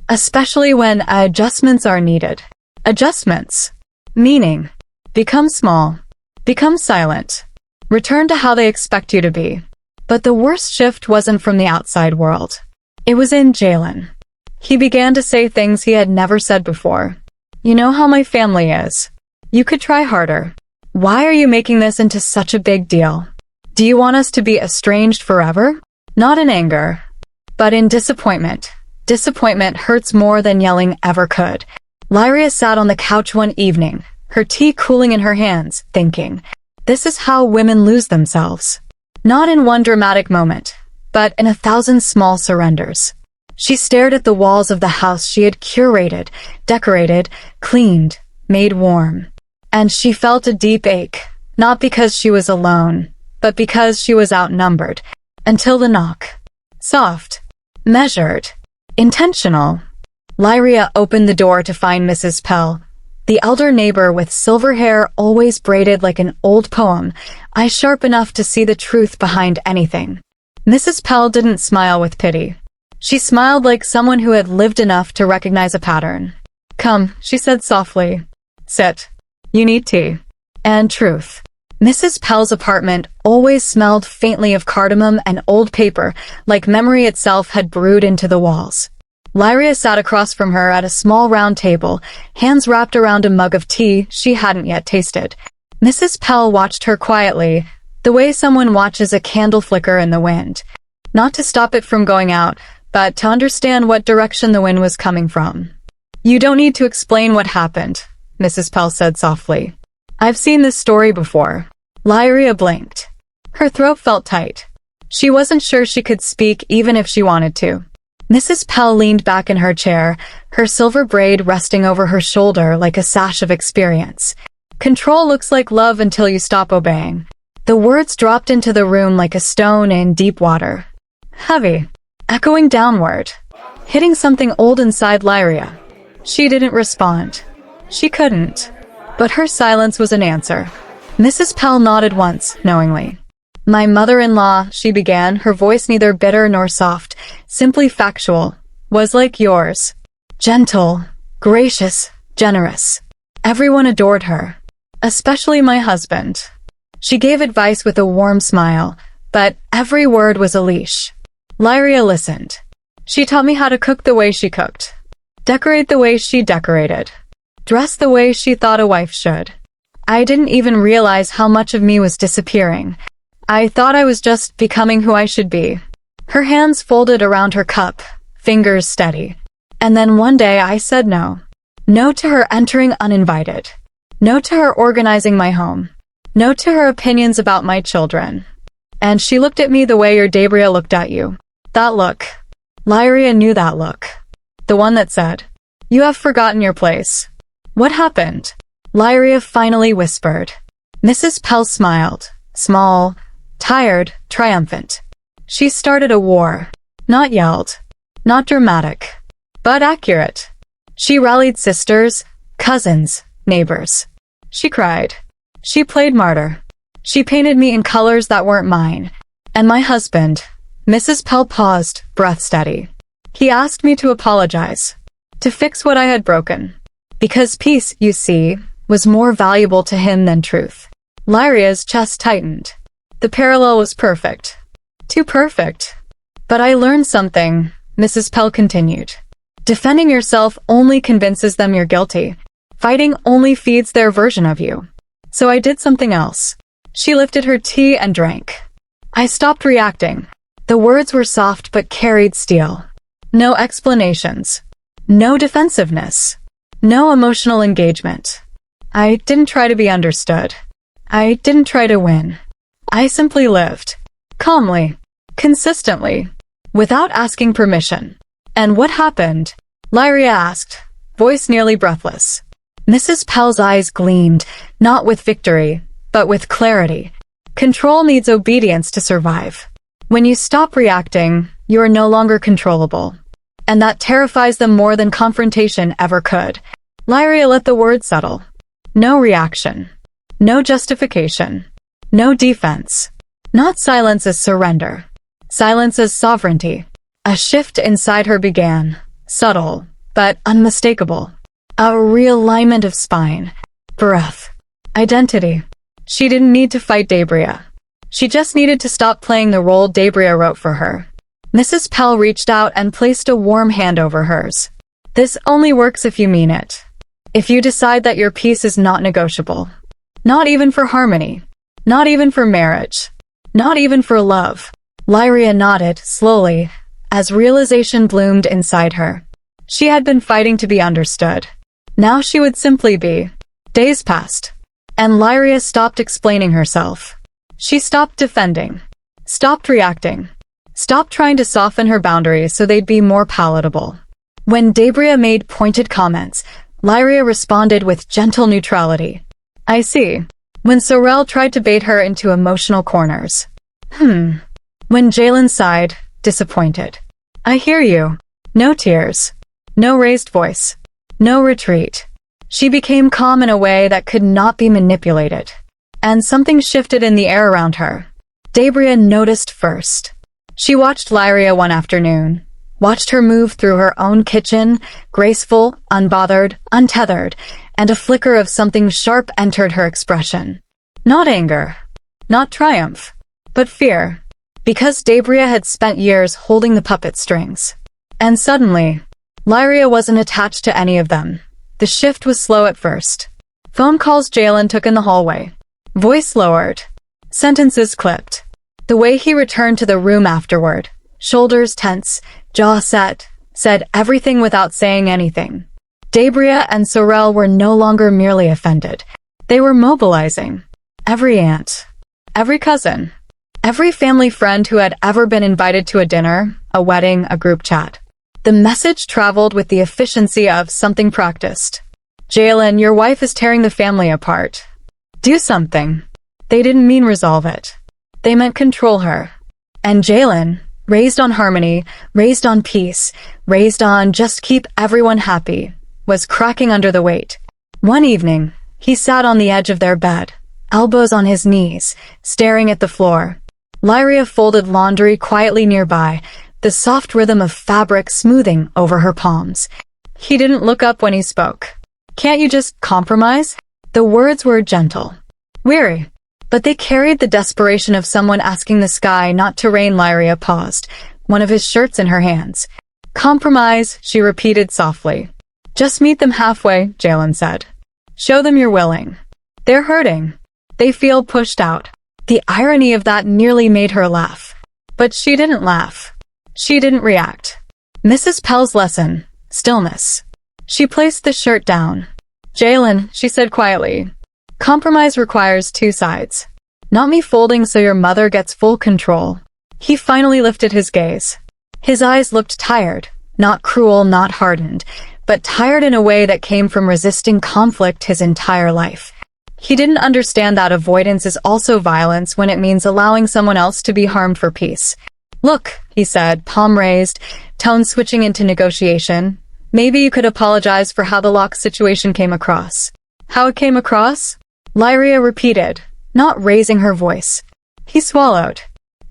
Especially when adjustments are needed." Adjustments. Meaning. Become small. Become silent. Return to how they expect you to be. But the worst shift wasn't from the outside world. It was in Jalen. He began to say things he had never said before. "You know how my family is. You could try harder. Why are you making this into such a big deal? Do you want us to be estranged forever?" Not in anger, but in disappointment. Disappointment hurts more than yelling ever could. Lyria sat on the couch one evening, her tea cooling in her hands, thinking, this is how women lose themselves. Not in one dramatic moment, but in 1,000 small surrenders. She stared at the walls of the house she had curated, decorated, cleaned, made warm. And she felt a deep ache, not because she was alone, but because she was outnumbered. Until the knock. Soft. Measured. Intentional. Lyria opened the door to find Mrs. Pell, the elder neighbor with silver hair always braided like an old poem, eyes sharp enough to see the truth behind anything. Mrs. Pell didn't smile with pity. She smiled like someone who had lived enough to recognize a pattern. "Come," she said softly. "Sit. You need tea." And truth. Mrs. Pell's apartment always smelled faintly of cardamom and old paper, like memory itself had brewed into the walls. Lyria sat across from her at a small round table, hands wrapped around a mug of tea she hadn't yet tasted. Mrs. Pell watched her quietly, the way someone watches a candle flicker in the wind. Not to stop it from going out, but to understand what direction the wind was coming from. "You don't need to explain what happened," Mrs. Pell said softly. "I've seen this story before." Lyria blinked. Her throat felt tight. She wasn't sure she could speak even if she wanted to. Mrs. Pell leaned back in her chair, her silver braid resting over her shoulder like a sash of experience. "Control looks like love until you stop obeying." The words dropped into the room like a stone in deep water. Heavy. Echoing downward. Hitting something old inside Lyria. She didn't respond. She couldn't. But her silence was an answer. Mrs. Pell nodded once, knowingly. "My mother-in-law," she began, her voice neither bitter nor soft, simply factual, "was like yours. Gentle, gracious, generous. Everyone adored her. Especially my husband." She gave advice with a warm smile, but every word was a leash. Lyria listened. "She taught me how to cook the way she cooked. Decorate the way she decorated. dressed the way she thought a wife should. I didn't even realize how much of me was disappearing. I thought I was just becoming who I should be. Her hands folded around her cup, fingers steady. And then one day I said no. No to her entering uninvited. No to her organizing my home. No to her opinions about my children. And she looked at me the way your Debria looked at you. That look. Lyria knew that look. The one that said, "You have forgotten your place." What happened? Lyria finally whispered. Mrs. Pell smiled. Small, tired, triumphant. She started a war. Not yelled. Not dramatic. But accurate. She rallied sisters, cousins, neighbors. She cried. She played martyr. She painted me in colors that weren't mine. And my husband, Mrs. Pell paused, breath steady. He asked me to apologize. To fix what I had broken. Because peace, you see, was more valuable to him than truth. Lyria's chest tightened. The parallel was perfect. Too perfect. But I learned something, Mrs. Pell continued. Defending yourself only convinces them you're guilty. Fighting only feeds their version of you. So I did something else. She lifted her tea and drank. I stopped reacting. The words were soft but carried steel. No explanations. No defensiveness. No emotional engagement. I didn't try to be understood. I didn't try to win. I simply lived. Calmly. Consistently. Without asking permission. And what happened? Lyria asked, voice nearly breathless. Mrs. Pell's eyes gleamed, not with victory, but with clarity. Control needs obedience to survive. When you stop reacting, you are no longer controllable. And that terrifies them more than confrontation ever could. Lyria let the words settle. No reaction. No justification. No defense. Not silence as surrender. Silence as sovereignty. A shift inside her began. Subtle, but unmistakable. A realignment of spine. Breath. Identity. She didn't need to fight Debria. She just needed to stop playing the role Debria wrote for her. Mrs. Pell reached out and placed a warm hand over hers. This only works if you mean it. If you decide that your peace is not negotiable. Not even for harmony. Not even for marriage. Not even for love. Lyria nodded, slowly, as realization bloomed inside her. She had been fighting to be understood. Now she would simply be. Days passed. And Lyria stopped explaining herself. She stopped defending. Stopped reacting. Stopped trying to soften her boundaries so they'd be more palatable. When Debria made pointed comments, Lyria responded with gentle neutrality. I see. When Sorel tried to bait her into emotional corners. When Jalen sighed, disappointed. I hear you. No tears. No raised voice. No retreat. She became calm in a way that could not be manipulated. And something shifted in the air around her. Debria noticed first. She watched Lyria one afternoon. Watched her move through her own kitchen, graceful, unbothered, untethered, and a flicker of something sharp entered her expression. Not anger. Not triumph. But fear. Because Debria had spent years holding the puppet strings. And suddenly, Lyria wasn't attached to any of them. The shift was slow at first. Phone calls Jalen took in the hallway. Voice lowered. Sentences clipped. The way he returned to the room afterward, shoulders tense, jaw set, said everything without saying anything. Debria and Sorel were no longer merely offended. They were mobilizing. Every aunt. Every cousin. Every family friend who had ever been invited to a dinner, a wedding, a group chat. The message traveled with the efficiency of something practiced. Jalen, your wife is tearing the family apart. Do something. They didn't mean resolve it. They meant control her. And Jalen, raised on harmony, raised on peace, raised on just keep everyone happy, was cracking under the weight. One evening, he sat on the edge of their bed, elbows on his knees, staring at the floor. Lyria folded laundry quietly nearby, the soft rhythm of fabric smoothing over her palms. He didn't look up when he spoke. Can't you just compromise? The words were gentle. Weary. But they carried the desperation of someone asking the sky not to rain. Lyria paused, one of his shirts in her hands. Compromise, she repeated softly. Just meet them halfway, Jalen said. Show them you're willing. They're hurting. They feel pushed out. The irony of that nearly made her laugh. But she didn't laugh. She didn't react. Mrs. Pell's lesson. Stillness. She placed the shirt down. Jalen, she said quietly. Compromise requires two sides. Not me folding so your mother gets full control. He finally lifted his gaze. His eyes looked tired. Not cruel, not hardened, but tired in a way that came from resisting conflict his entire life. He didn't understand that avoidance is also violence when it means allowing someone else to be harmed for peace. Look, he said, palm raised, tone switching into negotiation. Maybe you could apologize for how the lock situation came across. How it came across? Lyria repeated, not raising her voice. He swallowed.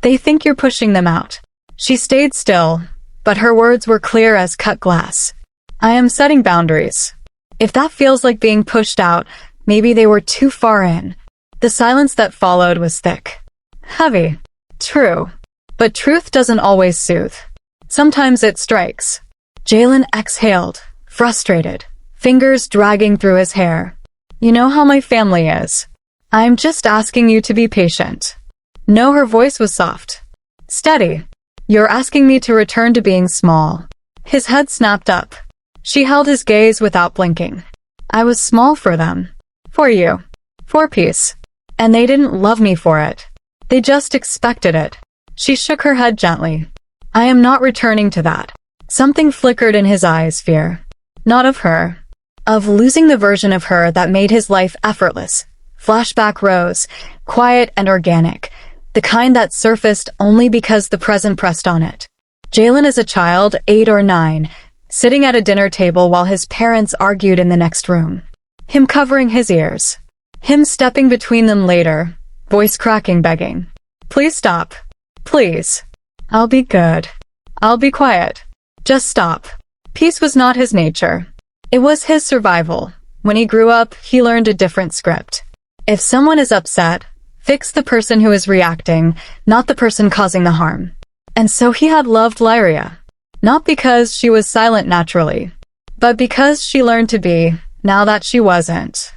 They think you're pushing them out. She stayed still, but her words were clear as cut glass. I am setting boundaries. If that feels like being pushed out, maybe they were too far in. The silence that followed was thick. Heavy. True. But truth doesn't always soothe. Sometimes it strikes. Jalen exhaled, frustrated, fingers dragging through his hair. You know how my family is. I'm just asking you to be patient. No, her voice was soft. Steady. You're asking me to return to being small. His head snapped up. She held his gaze without blinking. I was small for them. For you. For peace. And they didn't love me for it. They just expected it. She shook her head gently. I am not returning to that. Something flickered in his eyes, fear. Not of her. Of losing the version of her that made his life effortless. Flashback rose, quiet and organic. The kind that surfaced only because the present pressed on it. Jalen as a child, 8 or 9, sitting at a dinner table while his parents argued in the next room. Him covering his ears. Him stepping between them later, voice cracking, begging. Please stop. Please. I'll be good. I'll be quiet. Just stop. Peace was not his nature. It was his survival. When he grew up, he learned a different script. If someone is upset, fix the person who is reacting, not the person causing the harm. And so he had loved Lyria. Not because she was silent naturally, but because she learned to be, now that she wasn't.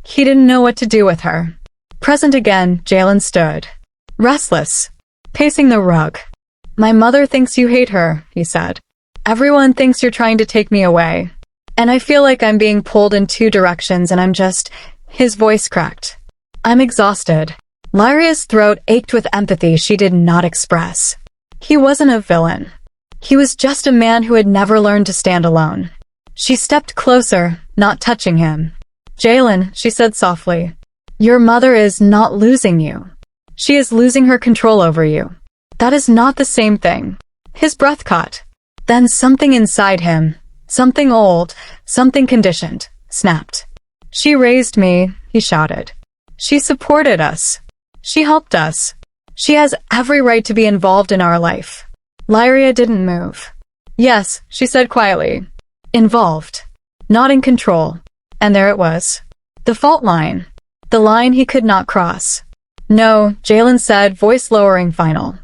He didn't know what to do with her. Present again, Jalen stood. Restless. Pacing the rug. My mother thinks you hate her, he said. Everyone thinks you're trying to take me away. And I feel like I'm being pulled in two directions and I'm just... His voice cracked. I'm exhausted. Lyria's throat ached with empathy she did not express. He wasn't a villain. He was just a man who had never learned to stand alone. She stepped closer, not touching him. Jalen, she said softly, your mother is not losing you. She is losing her control over you. That is not the same thing. His breath caught. Then something inside him, something old, something conditioned, snapped. She raised me, he shouted. She supported us. She helped us. She has every right to be involved in our life. Lyria didn't move. Yes, she said quietly. Involved. Not in control. And there it was. The fault line. The line he could not cross. No, Jalen said, voice lowering final.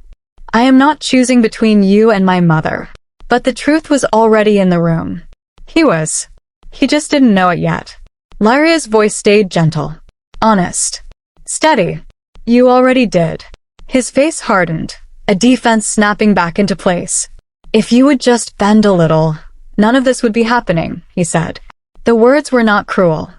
I am not choosing between you and my mother. But the truth was already in the room. He was. He just didn't know it yet. Lyria's voice stayed gentle. Honest. Steady. You already did. His face hardened, a defense snapping back into place. If you would just bend a little, none of this would be happening, he said. The words were not cruel.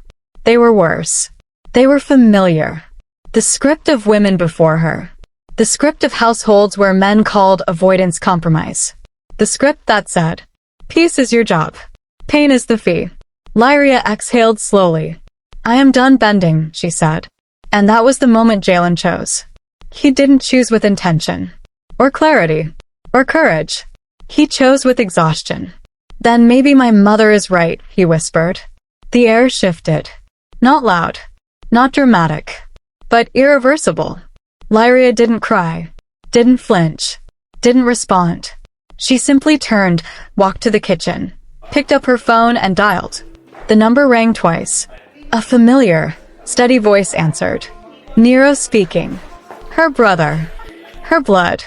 They were worse. They were familiar. The script of women before her. The script of households where men called avoidance compromise. The script that said, peace is your job. Pain is the fee. Lyria exhaled slowly. I am done bending, she said. And that was the moment Jalen chose. He didn't choose with intention. Or clarity. Or courage. He chose with exhaustion. Then maybe my mother is right, he whispered. The air shifted. Not loud. Not dramatic. But irreversible. Lyria didn't cry. Didn't flinch. Didn't respond. She simply turned, walked to the kitchen, picked up her phone and dialed. The number rang twice. A familiar, steady voice answered. Nero speaking. Her brother. Her blood.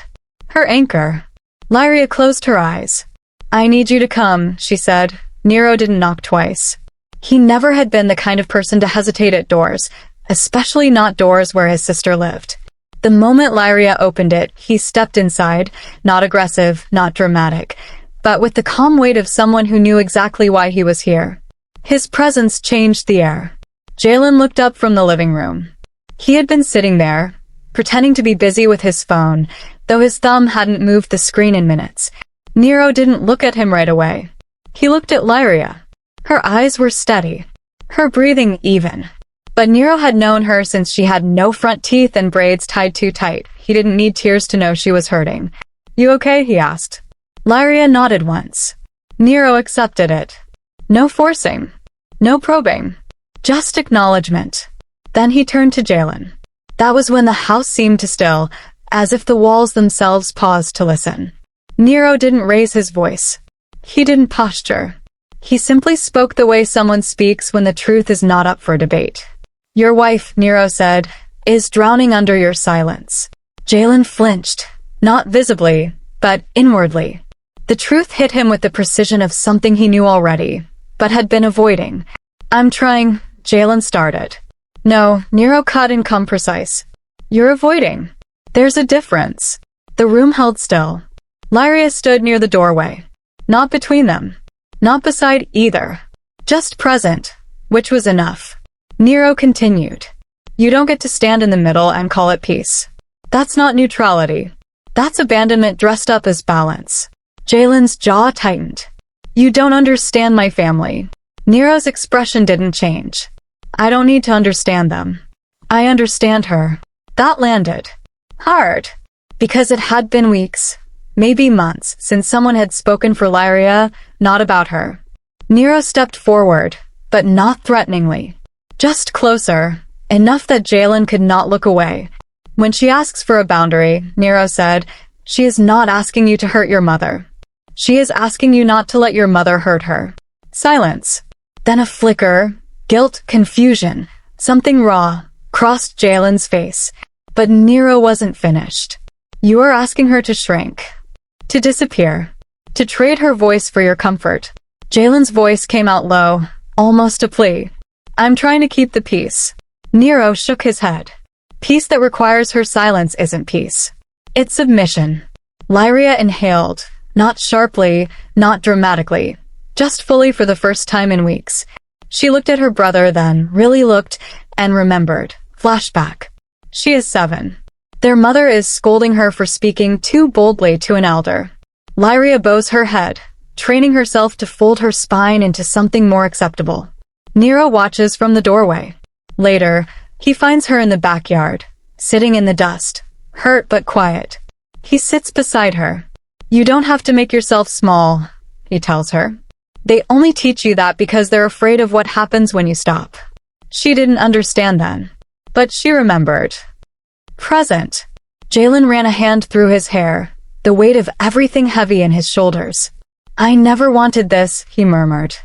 Her anchor. Lyria closed her eyes. I need you to come, she said, Nero didn't knock twice. He never had been the kind of person to hesitate at doors, especially not doors where his sister lived. The moment Lyria opened it, he stepped inside, not aggressive, not dramatic, but with the calm weight of someone who knew exactly why he was here. His presence changed the air. Jalen looked up from the living room. He had been sitting there, pretending to be busy with his phone, though his thumb hadn't moved the screen in minutes. Nero didn't look at him right away. He looked at Lyria. Her eyes were steady, her breathing even. But Nero had known her since she had no front teeth and braids tied too tight. He didn't need tears to know she was hurting. "You okay?" he asked. Lyria nodded once. Nero accepted it. No forcing. No probing. Just acknowledgement. Then he turned to Jalen. That was when the house seemed to still, as if the walls themselves paused to listen. Nero didn't raise his voice. He didn't posture. He simply spoke the way someone speaks when the truth is not up for debate. "Your wife," Nero said, "is drowning under your silence." Jalen flinched, not visibly, but inwardly. The truth hit him with the precision of something he knew already, but had been avoiding. "I'm trying," Jalen started. "No," Nero cut in come precise. "You're avoiding. There's a difference." The room held still. Lyria stood near the doorway. Not between them. Not beside either. Just present, which was enough. Nero continued. "You don't get to stand in the middle and call it peace. That's not neutrality. That's abandonment dressed up as balance." Jalen's jaw tightened. "You don't understand my family." Nero's expression didn't change. "I don't need to understand them. I understand her." That landed. Hard. Because it had been weeks, maybe months, since someone had spoken for Lyria, not about her. Nero stepped forward, but not threateningly. Just closer, enough that Jalen could not look away. "When she asks for a boundary," Nero said, "she is not asking you to hurt your mother. She is asking you not to let your mother hurt her." Silence. Then a flicker, guilt, confusion, something raw, crossed Jalen's face. But Nero wasn't finished. "You are asking her to shrink. To disappear. To trade her voice for your comfort." Jalen's voice came out low, almost a plea. "I'm trying to keep the peace." Nero shook his head. "Peace that requires her silence isn't peace. It's submission." Lyria inhaled, not sharply, not dramatically, just fully for the first time in weeks. She looked at her brother then, really looked, and remembered. Flashback. She is 7. Their mother is scolding her for speaking too boldly to an elder. Lyria bows her head, training herself to fold her spine into something more acceptable. Nero watches from the doorway. Later, he finds her in the backyard, sitting in the dust, hurt but quiet. He sits beside her. "You don't have to make yourself small," he tells her. "They only teach you that because they're afraid of what happens when you stop." She didn't understand then, but she remembered. Present. Jalen ran a hand through his hair, the weight of everything heavy in his shoulders. "I never wanted this," he murmured.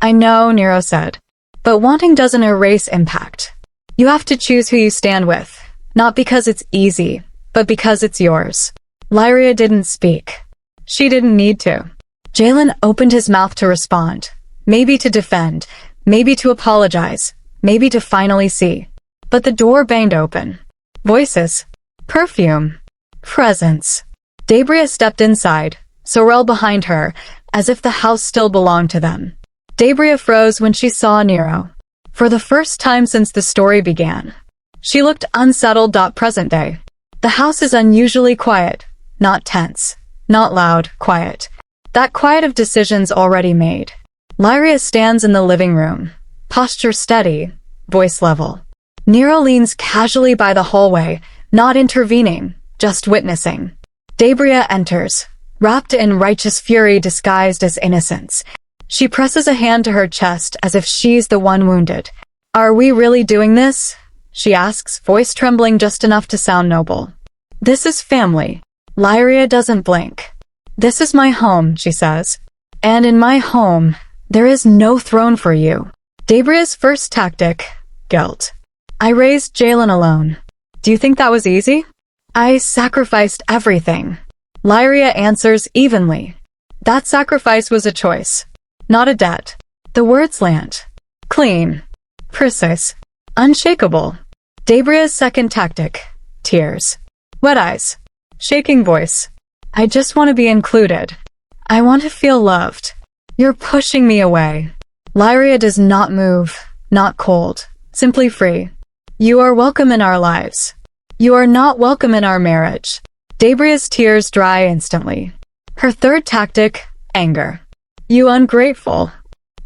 "I know," Nero said. "But wanting doesn't erase impact. You have to choose who you stand with, not because it's easy, but because it's yours." Lyria didn't speak. She didn't need to. Jalen opened his mouth to respond, maybe to defend, maybe to apologize, maybe to finally see. But the door banged open. Voices. Perfume. Presence. Debria stepped inside, Sorel behind her, as if the house still belonged to them. Debria froze when she saw Nero. For the first time since the story began. She looked unsettled. Present day. The house is unusually quiet, not tense, not loud, quiet. That quiet of decisions already made. Lyria stands in the living room, posture steady, voice level. Nero leans casually by the hallway, not intervening, just witnessing. Debria enters, wrapped in righteous fury disguised as innocence. She presses a hand to her chest as if she's the one wounded. "Are we really doing this?" she asks, voice trembling just enough to sound noble. "This is family." Lyria doesn't blink. "This is my home," she says. "And in my home, there is no throne for you." Debria's first tactic, guilt. "I raised Jalen alone. Do you think that was easy?" "I sacrificed everything." Lyria answers evenly. "That sacrifice was a choice. not a debt. The words land. Clean. Precise. Unshakable. Debria's second tactic. Tears. Wet eyes. Shaking voice. I just want to be included. I want to feel loved. You're pushing me away. Lyria does not move, not cold, simply free. You are welcome in our lives. You are not welcome in our marriage. Debria's tears dry instantly. Her third tactic, anger. You ungrateful.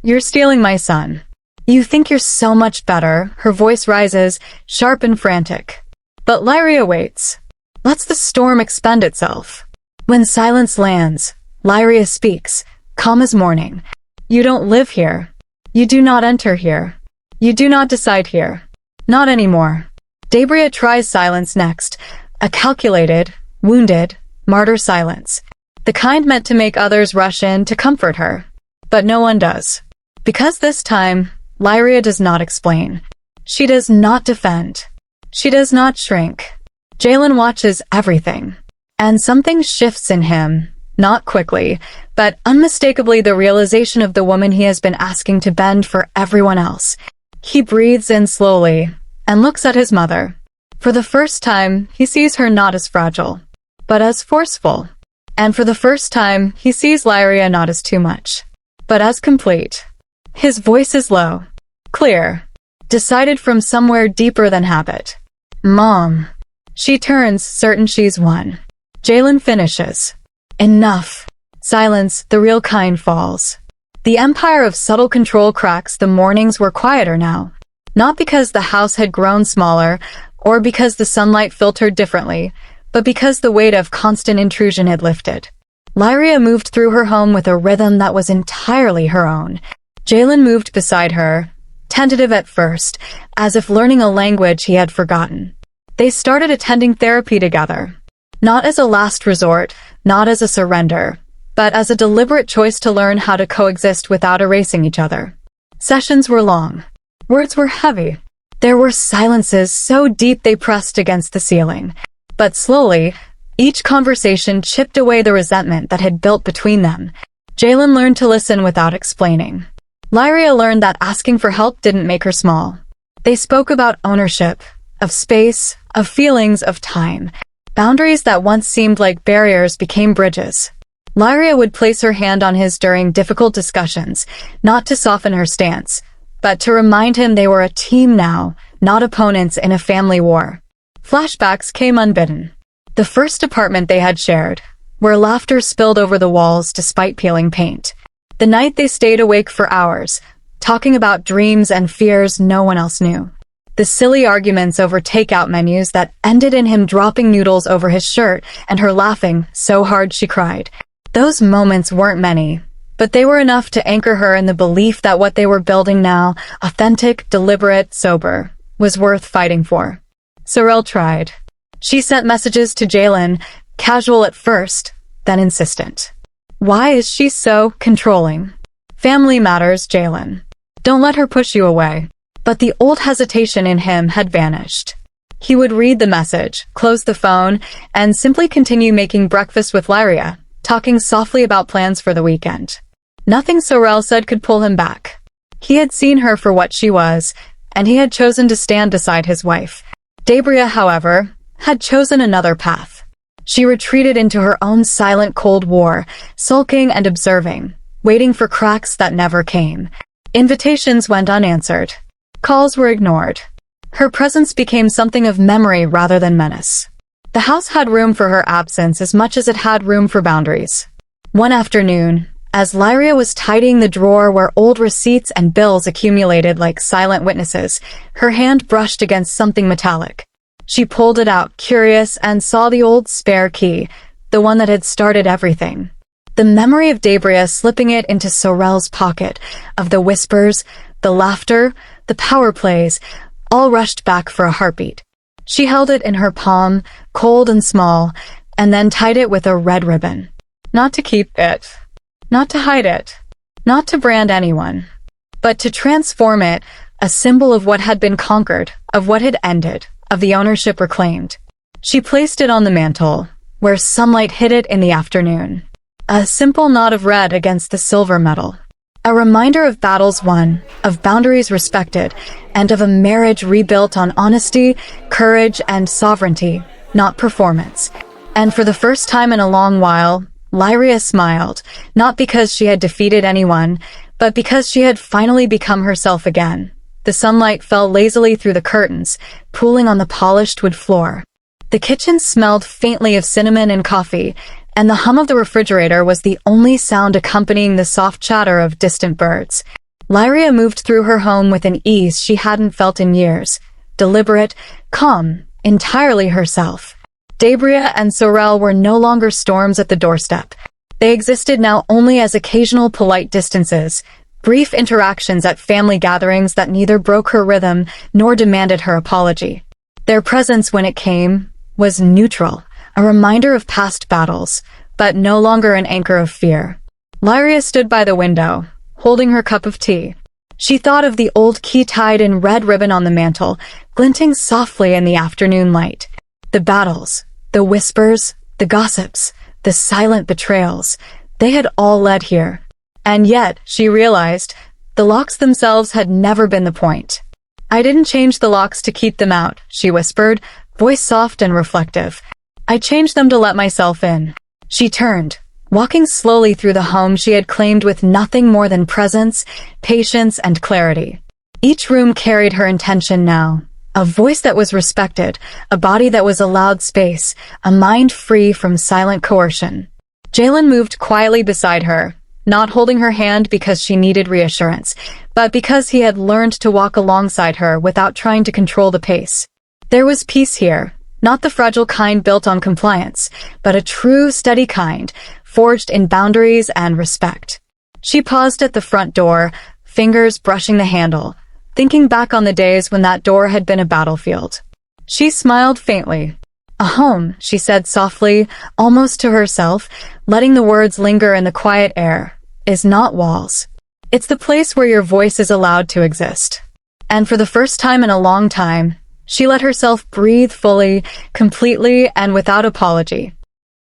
You're stealing my son. You think you're so much better. Her voice rises, sharp and frantic. But Lyria waits. Lets the storm expend itself. When silence lands, Lyria speaks, calm as morning. You don't live here. You do not enter here. You do not decide here. Not anymore. Debria tries silence next. A calculated, wounded, martyr silence. The kind meant to make others rush in to comfort her. But no one does. Because this time, Lyria does not explain. She does not defend. She does not shrink. Jalen watches everything. And something shifts in him. Not quickly, but unmistakably the realization of the woman he has been asking to bend for everyone else. He breathes in slowly and looks at his mother. For the first time, he sees her not as fragile, but as forceful. And for the first time, he sees Lyria not as too much, but as complete. His voice is low, clear, decided from somewhere deeper than habit. Mom. She turns, certain she's won. Jalen finishes. Enough. Silence, the real kind, falls. The empire of subtle control cracks. The mornings were quieter now. Not because the house had grown smaller, or because the sunlight filtered differently, but because the weight of constant intrusion had lifted. Lyria moved through her home with a rhythm that was entirely her own. Jalen moved beside her, tentative at first, as if learning a language he had forgotten. They started attending therapy together. Not as a last resort, not as a surrender, but as a deliberate choice to learn how to coexist without erasing each other. Sessions were long. Words were heavy. There were silences so deep they pressed against the ceiling. But slowly, each conversation chipped away the resentment that had built between them. Jalen learned to listen without explaining. Lyria learned that asking for help didn't make her small. They spoke about ownership, of space, of feelings, of time. Boundaries that once seemed like barriers became bridges. Lyria would place her hand on his during difficult discussions, not to soften her stance, but to remind him they were a team now, not opponents in a family war. Flashbacks came unbidden. The first apartment they had shared, where laughter spilled over the walls despite peeling paint. The night they stayed awake for hours, talking about dreams and fears no one else knew. The silly arguments over takeout menus that ended in him dropping noodles over his shirt and her laughing so hard she cried. Those moments weren't many, but they were enough to anchor her in the belief that what they were building now, authentic, deliberate, sober, was worth fighting for. Sorel tried. She sent messages to Jalen, casual at first, then insistent. Why is she so controlling? Family matters, Jalen. Don't let her push you away. But the old hesitation in him had vanished. He would read the message, close the phone, and simply continue making breakfast with Lyria, talking softly about plans for the weekend. Nothing Sorel said could pull him back. He had seen her for what she was, and he had chosen to stand beside his wife. Debria, however, had chosen another path. She retreated into her own silent Cold War, sulking and observing, waiting for cracks that never came. Invitations went unanswered. Calls were ignored. Her presence became something of memory rather than menace. The house had room for her absence as much as it had room for boundaries. One afternoon, as Lyria was tidying the drawer where old receipts and bills accumulated like silent witnesses, her hand brushed against something metallic. She pulled it out, curious, and saw the old spare key, the one that had started everything. The memory of Debria slipping it into Sorel's pocket, of the whispers, the laughter, the power plays, all rushed back for a heartbeat. She held it in her palm, cold and small, and then tied it with a red ribbon. Not to keep it, not to hide it, not to brand anyone, but to transform it, a symbol of what had been conquered, of what had ended, of the ownership reclaimed. She placed it on the mantel, where sunlight hit it in the afternoon. A simple knot of red against the silver metal. A reminder of battles won, of boundaries respected, and of a marriage rebuilt on honesty, courage, and sovereignty, not performance. And for the first time in a long while, Lyria smiled, not because she had defeated anyone, but because she had finally become herself again. The sunlight fell lazily through the curtains, pooling on the polished wood floor. The kitchen smelled faintly of cinnamon and coffee, and the hum of the refrigerator was the only sound accompanying the soft chatter of distant birds. Lyria moved through her home with an ease she hadn't felt in years. Deliberate, calm, entirely herself. Debria and Sorel were no longer storms at the doorstep. They existed now only as occasional polite distances, brief interactions at family gatherings that neither broke her rhythm nor demanded her apology. Their presence, when it came, was neutral, a reminder of past battles, but no longer an anchor of fear. Lyria stood by the window, holding her cup of tea. She thought of the old key tied in red ribbon on the mantel, glinting softly in the afternoon light. The battles, the whispers, the gossips, the silent betrayals, they had all led here. And yet, she realized, the locks themselves had never been the point. "I didn't change the locks to keep them out," she whispered, voice soft and reflective. "I changed them to let myself in." She turned, walking slowly through the home she had claimed with nothing more than presence, patience, and clarity. Each room carried her intention now. A voice that was respected, a body that was allowed space, a mind free from silent coercion. Jalen moved quietly beside her, not holding her hand because she needed reassurance, but because he had learned to walk alongside her without trying to control the pace. There was peace here, not the fragile kind built on compliance, but a true, steady kind, forged in boundaries and respect. She paused at the front door, fingers brushing the handle, thinking back on the days when that door had been a battlefield. She smiled faintly. "A home," she said softly, almost to herself, letting the words linger in the quiet air, "is not walls. It's the place where your voice is allowed to exist." And for the first time in a long time, she let herself breathe fully, completely, and without apology.